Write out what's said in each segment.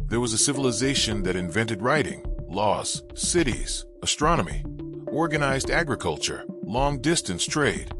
There was a civilization that invented writing, laws, cities, astronomy, organized agriculture, long-distance trade,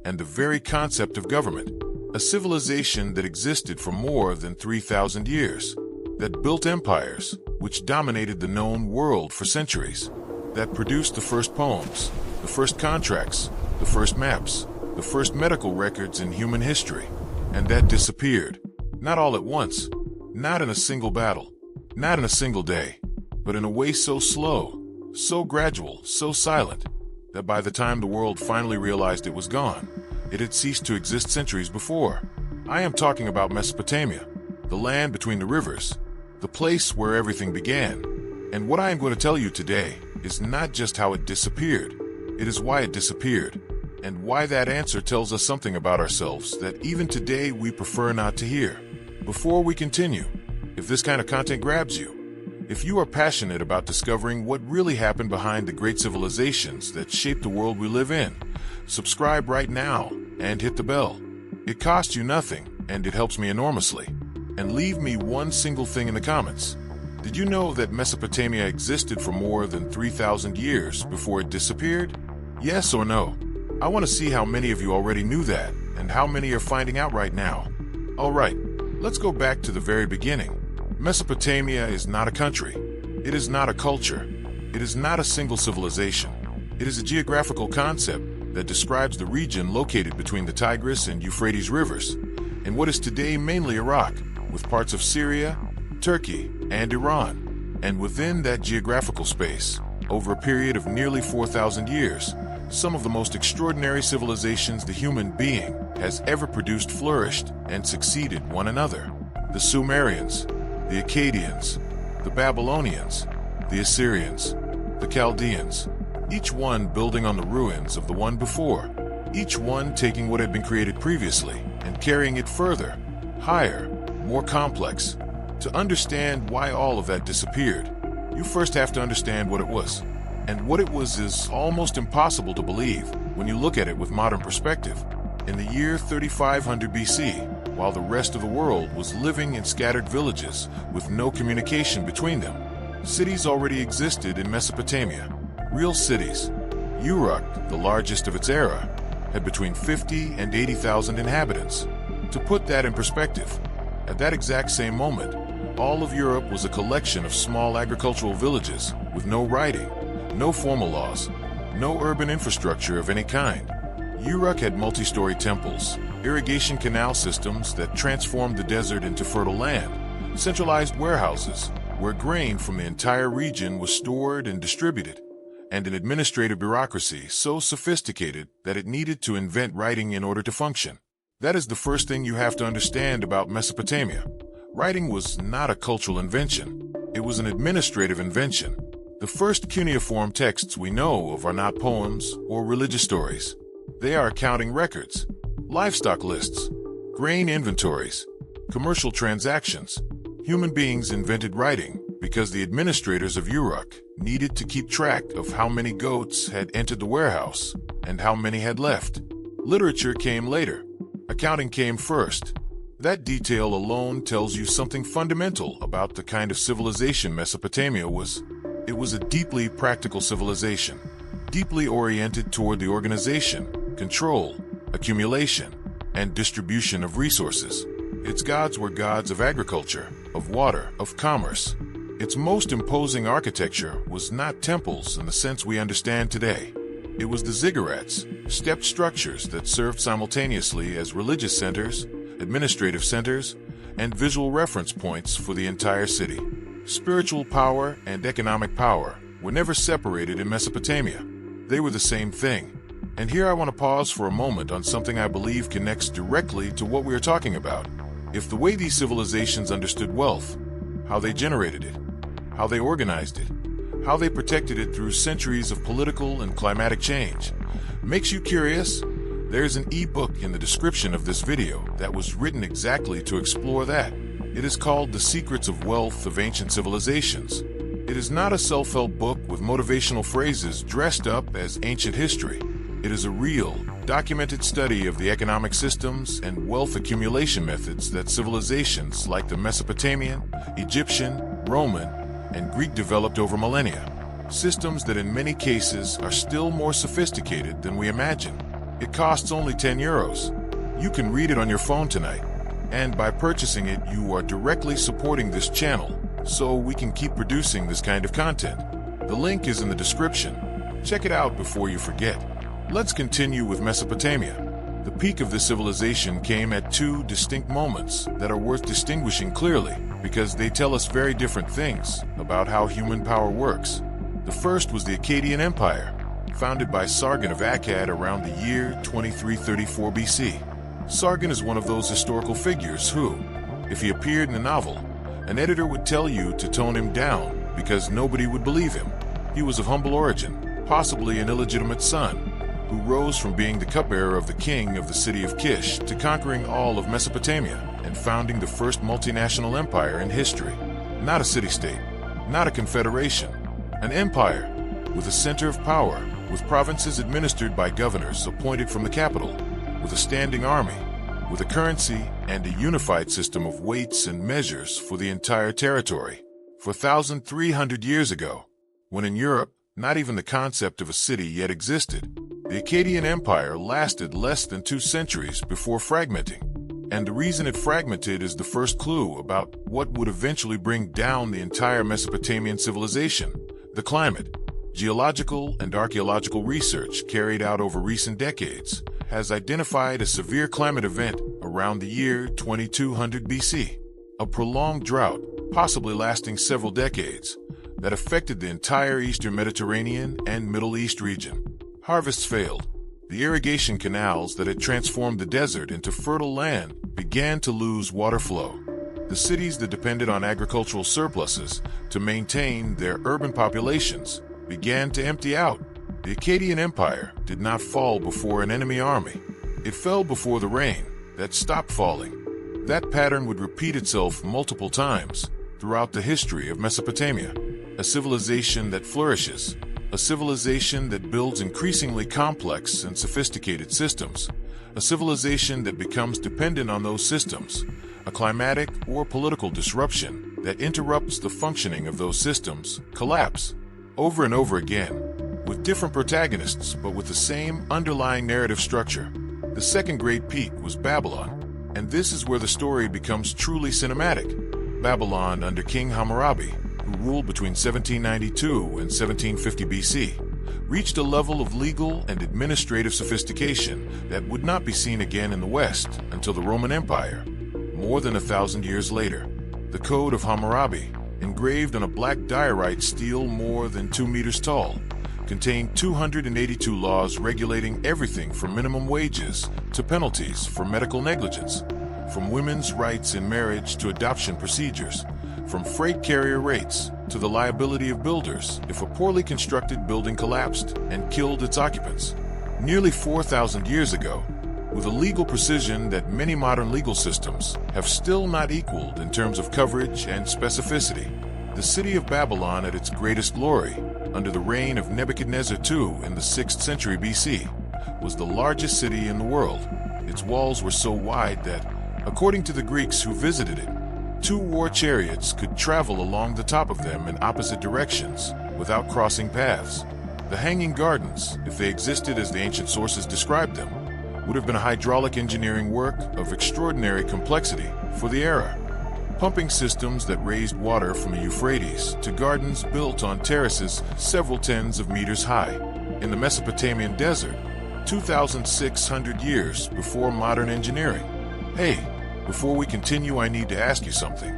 and the very concept of government. A civilization that existed for more than 3,000 years, that built empires, which dominated the known world for centuries, that produced the first poems, the first contracts, the first maps, the first medical records in human history, and that disappeared. Not all at once, not in a single battle, not in a single day, but in a way so slow, so gradual, so silent, that by the time the world finally realized it was gone, it had ceased to exist centuries before. I am talking about Mesopotamia, the land between the rivers, the place where everything began. And what I am going to tell you today is not just how it disappeared, it is why it disappeared, and why that answer tells us something about ourselves that even today we prefer not to hear. Before we continue, if this kind of content grabs you, if you are passionate about discovering what really happened behind the great civilizations that shaped the world we live in, subscribe right now and hit the bell. It costs you nothing, and it helps me enormously. And leave me one single thing in the comments. Did you know that Mesopotamia existed for more than 3,000 years before it disappeared? Yes or no? I want to see how many of you already knew that, and how many are finding out right now. Alright, let's go back to the very beginning. Mesopotamia is not a country. It is not a culture. It is not a single civilization. It is a geographical concept that describes the region located between the Tigris and Euphrates rivers, in what is today mainly Iraq, with parts of Syria, Turkey, and Iran. And within that geographical space, over a period of nearly 4,000 years, some of the most extraordinary civilizations the human being has ever produced flourished and succeeded one another. The Sumerians, the Akkadians, the Babylonians, the Assyrians, the Chaldeans, each one building on the ruins of the one before, each one taking what had been created previously and carrying it further, higher, more complex. To understand why all of that disappeared, you first have to understand what it was. And what it was is almost impossible to believe when you look at it with modern perspective. In the year 3500 BC, while the rest of the world was living in scattered villages with no communication between them, cities already existed in Mesopotamia. Real cities. Uruk, the largest of its era, had between 50 and 80,000 inhabitants. To put that in perspective, at that exact same moment, all of Europe was a collection of small agricultural villages with no writing, no formal laws, no urban infrastructure of any kind. Uruk had multi-story temples, irrigation canal systems that transformed the desert into fertile land, centralized warehouses where grain from the entire region was stored and distributed, and an administrative bureaucracy so sophisticated that it needed to invent writing in order to function. That is the first thing you have to understand about Mesopotamia. Writing was not a cultural invention. It was an administrative invention. The first cuneiform texts we know of are not poems or religious stories. They are accounting records, livestock lists, grain inventories, commercial transactions. Human beings invented writing because the administrators of Uruk needed to keep track of how many goats had entered the warehouse and how many had left. Literature came later. Accounting came first. That detail alone tells you something fundamental about the kind of civilization Mesopotamia was. It was a deeply practical civilization, deeply oriented toward the organization, control, accumulation, and distribution of resources. Its gods were gods of agriculture, of water, of commerce. Its most imposing architecture was not temples in the sense we understand today. It was the ziggurats, stepped structures that served simultaneously as religious centers, administrative centers, and visual reference points for the entire city. Spiritual power and economic power were never separated in Mesopotamia. They were the same thing. And here I want to pause for a moment on something I believe connects directly to what we are talking about. If the way these civilizations understood wealth, how they generated it, how they organized it, how they protected it through centuries of political and climatic change, makes you curious, there's an e-book in the description of this video that was written exactly to explore that. It is called The Secrets of Wealth of Ancient Civilizations. It is not a self-help book with motivational phrases dressed up as ancient history. It is a real, documented study of the economic systems and wealth accumulation methods that civilizations like the Mesopotamian, Egyptian, Roman, and Greek developed over millennia. Systems that in many cases are still more sophisticated than we imagine. It costs only €10. You can read it on your phone tonight. And by purchasing it, you are directly supporting this channel, so we can keep producing this kind of content. The link is in the description. Check it out before you forget. Let's continue with Mesopotamia. The peak of this civilization came at two distinct moments that are worth distinguishing clearly because they tell us very different things about how human power works. The first was the Akkadian Empire, founded by Sargon of Akkad around the year 2334 BC. Sargon is one of those historical figures who, if he appeared in a novel, an editor would tell you to tone him down because nobody would believe him. He was of humble origin, possibly an illegitimate son, who rose from being the cupbearer of the king of the city of Kish to conquering all of Mesopotamia and founding the first multinational empire in history. Not a city-state, not a confederation, an empire with a center of power, with provinces administered by governors appointed from the capital, with a standing army, with a currency and a unified system of weights and measures for the entire territory. 4,300 years ago, when in Europe, not even the concept of a city yet existed, the Akkadian Empire lasted less than 2 centuries before fragmenting. And the reason it fragmented is the first clue about what would eventually bring down the entire Mesopotamian civilization: the climate. Geological and archaeological research carried out over recent decades has identified a severe climate event around the year 2200 BC. A prolonged drought, possibly lasting several decades, that affected the entire eastern Mediterranean and Middle East region. Harvests failed. The irrigation canals that had transformed the desert into fertile land began to lose water flow. The cities that depended on agricultural surpluses to maintain their urban populations began to empty out. The Akkadian Empire did not fall before an enemy army. It fell before the rain that stopped falling. That pattern would repeat itself multiple times throughout the history of Mesopotamia. A civilization that flourishes, a civilization that builds increasingly complex and sophisticated systems, a civilization that becomes dependent on those systems, a climatic or political disruption that interrupts the functioning of those systems, collapse. Over and over again, with different protagonists but with the same underlying narrative structure. The second great peak was Babylon, and this is where the story becomes truly cinematic. Babylon under King Hammurabi, who ruled between 1792 and 1750 BC, reached a level of legal and administrative sophistication that would not be seen again in the West until the Roman Empire. More than 1,000 years later, the Code of Hammurabi, engraved on a black diorite stele more than 2 meters tall, contained 282 laws regulating everything from minimum wages to penalties for medical negligence, from women's rights in marriage to adoption procedures, from freight carrier rates to the liability of builders if a poorly constructed building collapsed and killed its occupants. Nearly 4,000 years ago, with a legal precision that many modern legal systems have still not equaled in terms of coverage and specificity. The city of Babylon at its greatest glory, under the reign of Nebuchadnezzar II in the 6th century BC, was the largest city in the world. Its walls were so wide that, according to the Greeks who visited it, 2 war chariots could travel along the top of them in opposite directions without crossing paths. The Hanging Gardens, if they existed as the ancient sources described them, would have been a hydraulic engineering work of extraordinary complexity for the era. Pumping systems that raised water from the Euphrates to gardens built on terraces several tens of meters high in the Mesopotamian desert, 2,600 years before modern engineering. Hey, before we continue, I need to ask you something.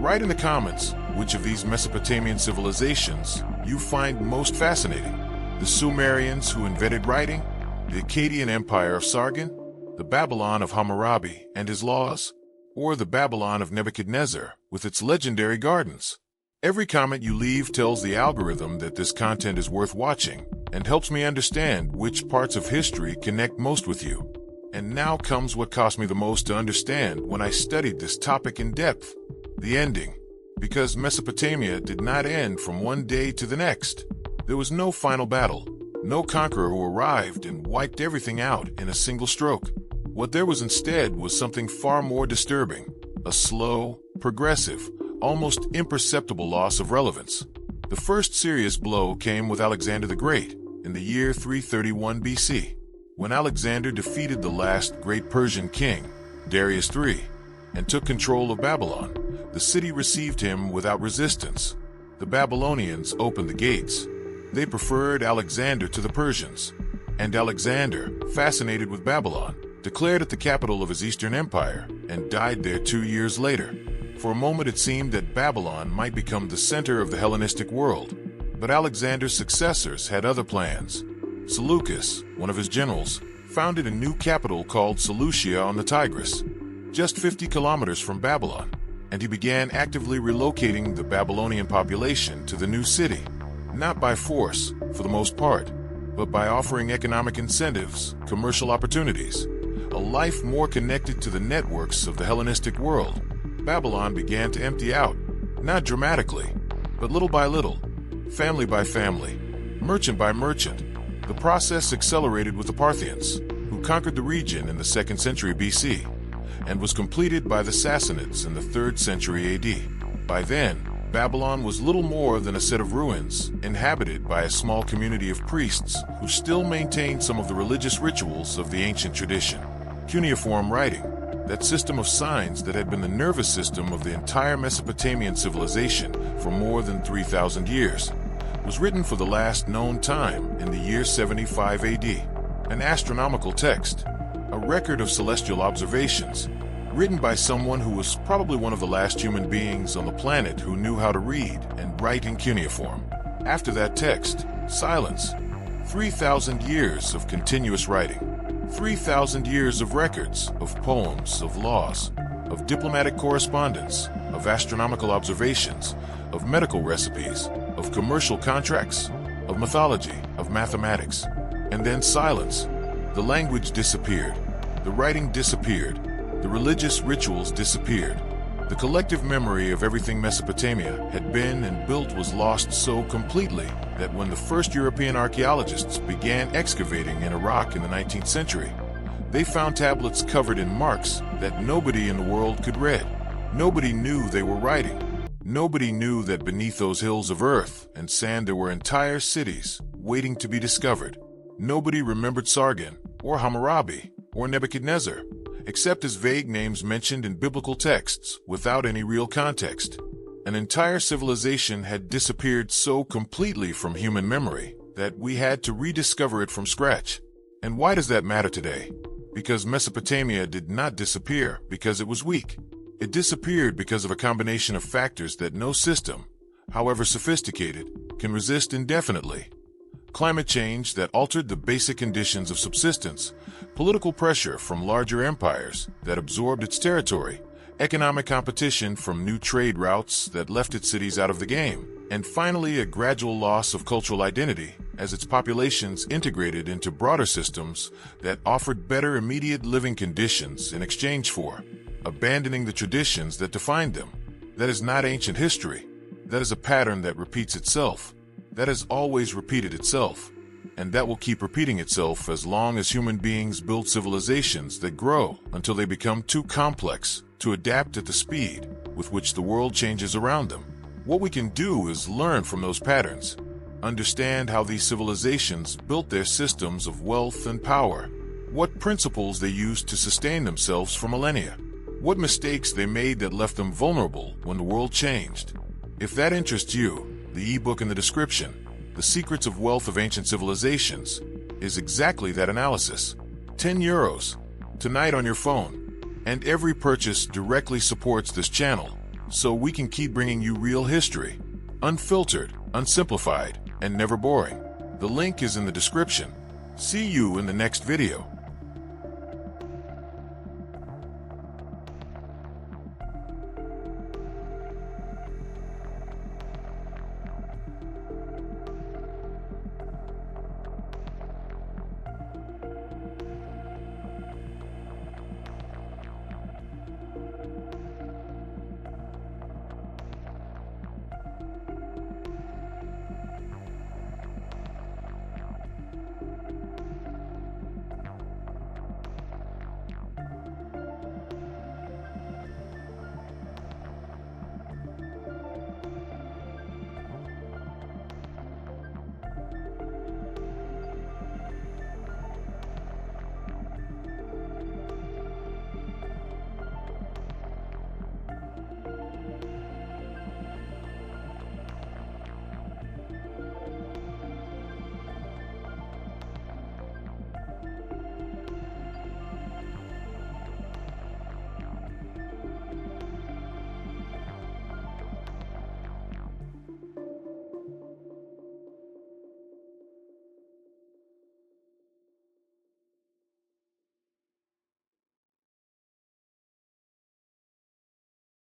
Write in the comments which of these Mesopotamian civilizations you find most fascinating. The Sumerians who invented writing, the Akkadian Empire of Sargon, the Babylon of Hammurabi and his laws, or the Babylon of Nebuchadnezzar with its legendary gardens. Every comment you leave tells the algorithm that this content is worth watching and helps me understand which parts of history connect most with you. And now comes what cost me the most to understand when I studied this topic in depth: the ending. Because Mesopotamia did not end from one day to the next. There was no final battle. No conqueror who arrived and wiped everything out in a single stroke. What there was instead was something far more disturbing: a slow, progressive, almost imperceptible loss of relevance. The first serious blow came with Alexander the Great in the year 331 BC, when Alexander defeated the last great Persian king, Darius III, and took control of Babylon. The city received him without resistance. The Babylonians opened the gates. They preferred Alexander to the Persians, and Alexander, fascinated with Babylon, declared it the capital of his Eastern Empire and died there 2 years later. For a moment it seemed that Babylon might become the center of the Hellenistic world, but Alexander's successors had other plans. Seleucus, one of his generals, founded a new capital called Seleucia on the Tigris, just 50 kilometers from Babylon, and he began actively relocating the Babylonian population to the new city, not by force, for the most part, but by offering economic incentives, commercial opportunities, a life more connected to the networks of the Hellenistic world. Babylon began to empty out, not dramatically, but little by little, family by family, merchant by merchant. The process accelerated with the Parthians, who conquered the region in the 2nd century BC, and was completed by the Sassanids in the 3rd century AD. By then, Babylon was little more than a set of ruins, inhabited by a small community of priests who still maintained some of the religious rituals of the ancient tradition. Cuneiform writing, that system of signs that had been the nervous system of the entire Mesopotamian civilization for more than 3,000 years, was written for the last known time in the year 75 AD. An astronomical text, a record of celestial observations, written by someone who was probably one of the last human beings on the planet who knew how to read and write in cuneiform. After that text, silence. 3,000 years of continuous writing. 3,000 years of records, of poems, of laws, of diplomatic correspondence, of astronomical observations, of medical recipes, of commercial contracts, of mythology, of mathematics. And then silence. The language disappeared. The writing disappeared. The religious rituals disappeared. The collective memory of everything Mesopotamia had been and built was lost so completely that when the first European archaeologists began excavating in Iraq in the 19th century, they found tablets covered in marks that nobody in the world could read. Nobody knew they were writing. Nobody knew that beneath those hills of earth and sand there were entire cities waiting to be discovered. Nobody remembered Sargon, or Hammurabi, or Nebuchadnezzar, except as vague names mentioned in biblical texts without any real context. An entire civilization had disappeared so completely from human memory that we had to rediscover it from scratch. And why does that matter today? Because Mesopotamia did not disappear because it was weak. It disappeared because of a combination of factors that no system, however sophisticated, can resist indefinitely. Climate change that altered the basic conditions of subsistence, political pressure from larger empires that absorbed its territory, economic competition from new trade routes that left its cities out of the game, and finally a gradual loss of cultural identity as its populations integrated into broader systems that offered better immediate living conditions in exchange for abandoning the traditions that defined them. That is not ancient history. That is a pattern that repeats itself. That has always repeated itself, and that will keep repeating itself as long as human beings build civilizations that grow until they become too complex to adapt at the speed with which the world changes around them. What we can do is learn from those patterns, understand how these civilizations built their systems of wealth and power, what principles they used to sustain themselves for millennia, what mistakes they made that left them vulnerable when the world changed. If that interests you, the ebook in the description, The Secrets of Wealth of Ancient Civilizations, is exactly that analysis. €10 tonight on your phone. And every purchase directly supports this channel, so we can keep bringing you real history, unfiltered, unsimplified, and never boring. The link is in the description. See you in the next video.